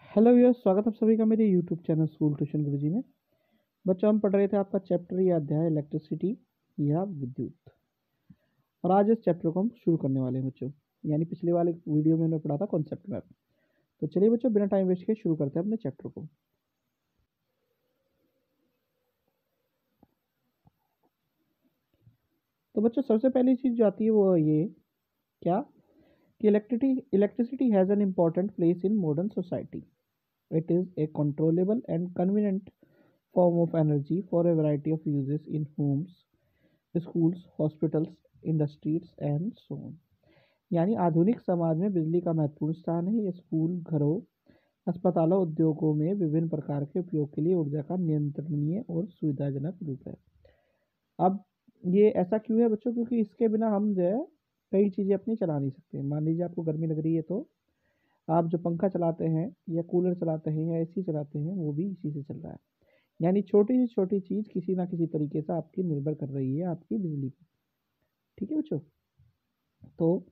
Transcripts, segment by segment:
Hello viewers, स्वागत है आप सभी का मेरे यूट्यूब चैनल स्कूल ट्यूशन गुरुजी में। बच्चों, हम पढ़ रहे थे आपका चैप्टर या अध्याय इलेक्ट्रिसिटी या विद्युत, और आज इस चैप्टर को हम शुरू करने वाले हैं बच्चों। यानी पिछले वाले वीडियो में हमने पढ़ा था कॉन्सेप्ट मैप। तो चलिए बच्चों, बिना टाइम वेस्ट के शुरू करते हैं अपने चैप्टर को। तो बच्चों, सबसे पहली चीज़ जो आती है वो ये क्या कि electricity has an important place in modern society. It is a controllable and convenient form of energy for a variety of uses in homes, schools, hospitals, industries and so on. यानी आधुनिक समाज में बिजली का महत्वपूर्ण स्थान है। ये स्कूल, घरों, अस्पतालों, उद्योगों में विभिन्न प्रकार के उपयोग के लिए ऊर्जा का नियंत्रणीय और सुविधाजनक रूप है। अब ये ऐसा क्यों है बच्चों? क्योंकि इसके बिना हम जो है कई चीज़ें अपनी चला नहीं सकते। मान लीजिए आपको गर्मी लग रही है तो आप जो पंखा चलाते हैं या कूलर चलाते हैं या एसी चलाते हैं वो भी इसी से चल रहा है। यानी छोटी से छोटी चीज़ किसी ना किसी तरीके से आपकी निर्भर कर रही है आपकी बिजली पर। ठीक है बच्चों, तो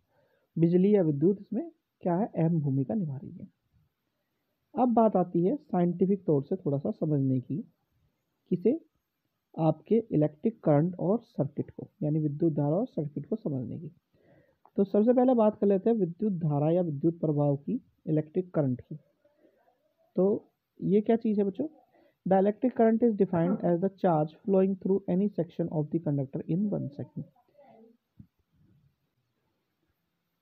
बिजली या विद्युत इसमें क्या है, अहम भूमिका निभा रही है। अब बात आती है साइंटिफिक तौर से थोड़ा सा समझने की, किसे, आपके इलेक्ट्रिक करंट और सर्किट को, यानी विद्युत धारा और सर्किट को समझने की। तो सबसे पहले बात कर लेते हैं विद्युत धारा या विद्युत प्रभाव की, इलेक्ट्रिक करंट की। तो ये क्या चीज़ है बच्चों? The electric current is defined as the charge flowing through any section of the conductor in 1 second.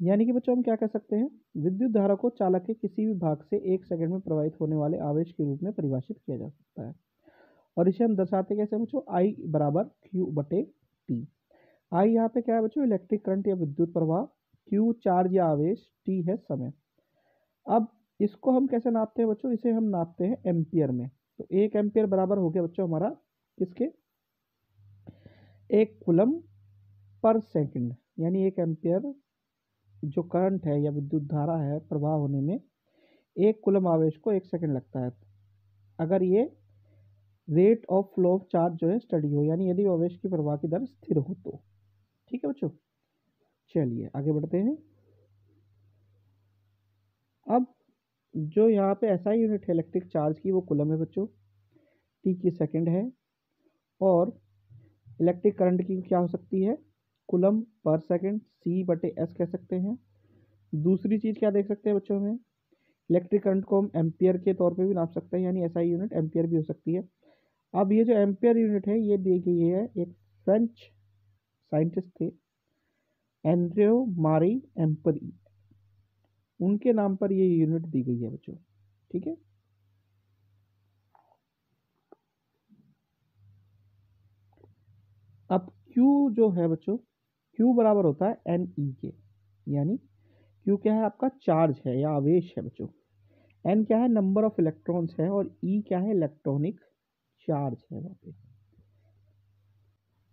यानी कि बच्चों हम क्या कह सकते हैं, विद्युत धारा को चालक के किसी भी भाग से 1 सेकंड में प्रवाहित होने वाले आवेश के रूप में परिभाषित किया जा सकता है। और इसे हम दर्शाते कैसे बच्चों? आई बराबर क्यू बटे टी। आई यहाँ पे क्या है बच्चों? इलेक्ट्रिक करंट या विद्युत प्रवाह, क्यू चार्ज या आवेश, टी है समय। अब इसको हम कैसे नापते हैं बच्चों? इसे हम नापते हैं एम्पियर में। तो 1 एम्पियर बराबर हो गया बच्चों हमारा किसके? 1 कूलम पर सेकंड। यानी 1 एम्पियर जो करंट है या विद्युत धारा है प्रवाह होने में 1 कूलम आवेश को 1 सेकंड लगता है, अगर ये rate of flow of charge जो है स्टडी हो, यानी यदि आवेश की प्रवाह की दर स्थिर हो तो। ठीक है बच्चों, चलिए आगे बढ़ते हैं। अब जो यहाँ पे ऐसा यूनिट है इलेक्ट्रिक चार्ज की वो कूलम है बच्चों, टी की सेकंड है, और इलेक्ट्रिक करंट की क्या हो सकती है? कूलम पर सेकंड, सी बटे एस कह सकते हैं। दूसरी चीज़ क्या देख सकते हैं बच्चों में? इलेक्ट्रिक करंट को हम एम्पियर के तौर पे भी नाप सकते हैं, यानी एसआई यूनिट एम्पियर भी हो सकती है। अब ये जो एम्पियर यूनिट है ये दी गई है एक फ्रेंच साइंटिस्ट थे, एंड्रियो मारी एम्परी, उनके नाम पर ये यूनिट दी गई है बच्चों। ठीक है, अब Q जो है बच्चों, Q बराबर होता है एन ई के। यानी Q क्या है? आपका चार्ज है या आवेश है बच्चों। N क्या है? नंबर ऑफ इलेक्ट्रॉन्स है, और E क्या है? इलेक्ट्रॉनिक चार्ज है वहाँ पे।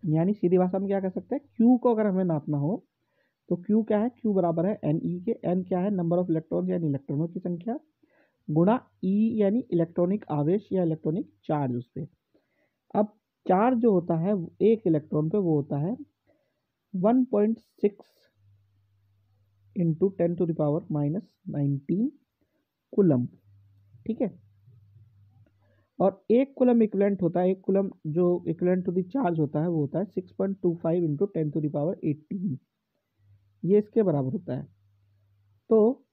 यानी सीधी भाषा में क्या कह सकते हैं, Q को अगर हमें नापना हो तो Q क्या है? Q बराबर है एन ई के। N क्या है? नंबर ऑफ इलेक्ट्रॉन्स यानी इलेक्ट्रॉनों की संख्या, गुणा E यानी इलेक्ट्रॉनिक आवेश या इलेक्ट्रॉनिक चार्ज उस पर। अब चार्ज जो होता है एक इलेक्ट्रॉन पे वो होता है 1.6 इंटू 10⁻⁻19 कूलम। ठीक है, और एक कूलम इक्विवेलेंट होता है, एक कूलम जो इक्विवेलेंट टू द चार्ज होता है वो होता है 6.25 इंटू 10⁻18। ये इसके बराबर होता है। तो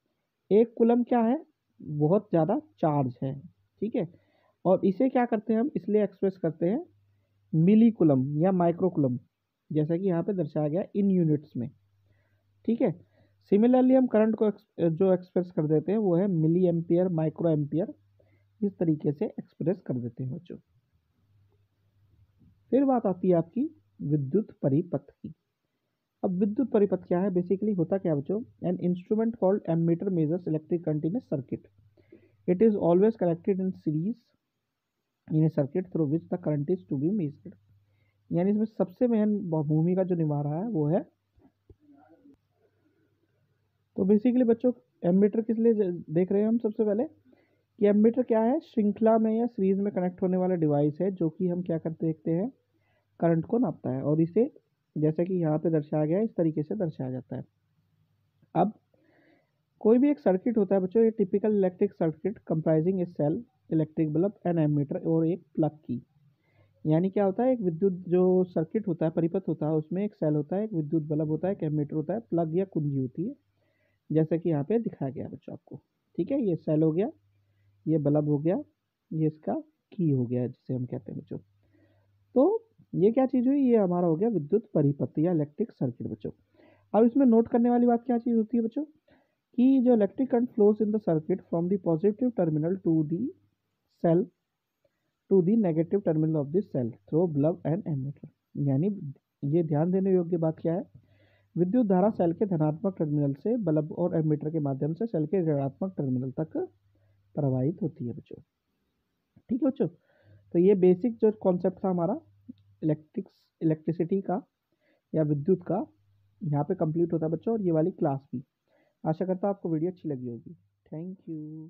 एक कूलम क्या है? बहुत ज़्यादा चार्ज है। ठीक है, और इसे क्या करते हैं हम? इसलिए एक्सप्रेस करते हैं मिली कूलम या माइक्रो कूलम, जैसा कि यहाँ पे दर्शाया गया इन यूनिट्स में। ठीक है, सिमिलरली हम करंट को जो एक्सप्रेस कर देते हैं वो है मिली एम्पियर, माइक्रो एम्पियर, इस तरीके से एक्सप्रेस कर देते हैं बच्चों। फिर बात आती है आपकी विद्युत परिपथ की। अब विद्युत परिपथ क्या है? बेसिकली होता क्या है बच्चों? An instrument called ammeter measures electric current in a circuit. It is always connected in series in a circuit through which the current is to be measured. यानी इसमें सबसे मेन भूमिका जो निभा रहा है वो है, तो बेसिकली बच्चों एमीटर किस लिए देख रहे हैं हम? सबसे पहले कि एमीटर क्या है? श्रृंखला में या सीरीज में कनेक्ट होने वाला डिवाइस है जो कि हम क्या करते देखते हैं, करंट को नापता है, और इसे जैसे कि यहाँ पे दर्शाया गया है इस तरीके से दर्शाया जाता है। अब कोई भी एक सर्किट होता है बच्चों, ये typical electric circuit comprising a cell, electric bulb, an ammeter और एक प्लग की। यानी क्या होता है, एक विद्युत जो सर्किट होता है, परिपथ होता है, उसमें एक सेल होता है, एक विद्युत बल्ब होता है, एक एमीटर होता है, प्लग या कुंजी होती है, जैसे कि यहाँ पे दिखाया गया बच्चों आपको। ठीक है, ये सेल हो गया, ये बल्ब हो गया, ये इसका की हो गया जिसे हम कहते हैं बच्चों। तो ये क्या चीज़ हुई, ये हमारा हो गया विद्युत परिपथ या इलेक्ट्रिक सर्किट बच्चों। अब इसमें नोट करने वाली बात क्या चीज़ होती है बच्चों, कि जो electric current flows in the circuit from the positive terminal to the cell to the negative terminal of the cell through bulb and ammeter. यानी ये ध्यान देने योग्य बात क्या है, विद्युत धारा सेल के धनात्मक टर्मिनल से बल्ब और एमीटर के माध्यम से सेल के ऋणात्मक टर्मिनल तक प्रवाहित होती है बच्चों। ठीक है बच्चों, तो ये बेसिक जो कॉन्सेप्ट था हमारा इलेक्ट्रिसिटी का या विद्युत का, यहाँ पे कंप्लीट होता है बच्चों, और ये वाली क्लास भी। आशा करता हूँ आपको वीडियो अच्छी लगी होगी। Thank you.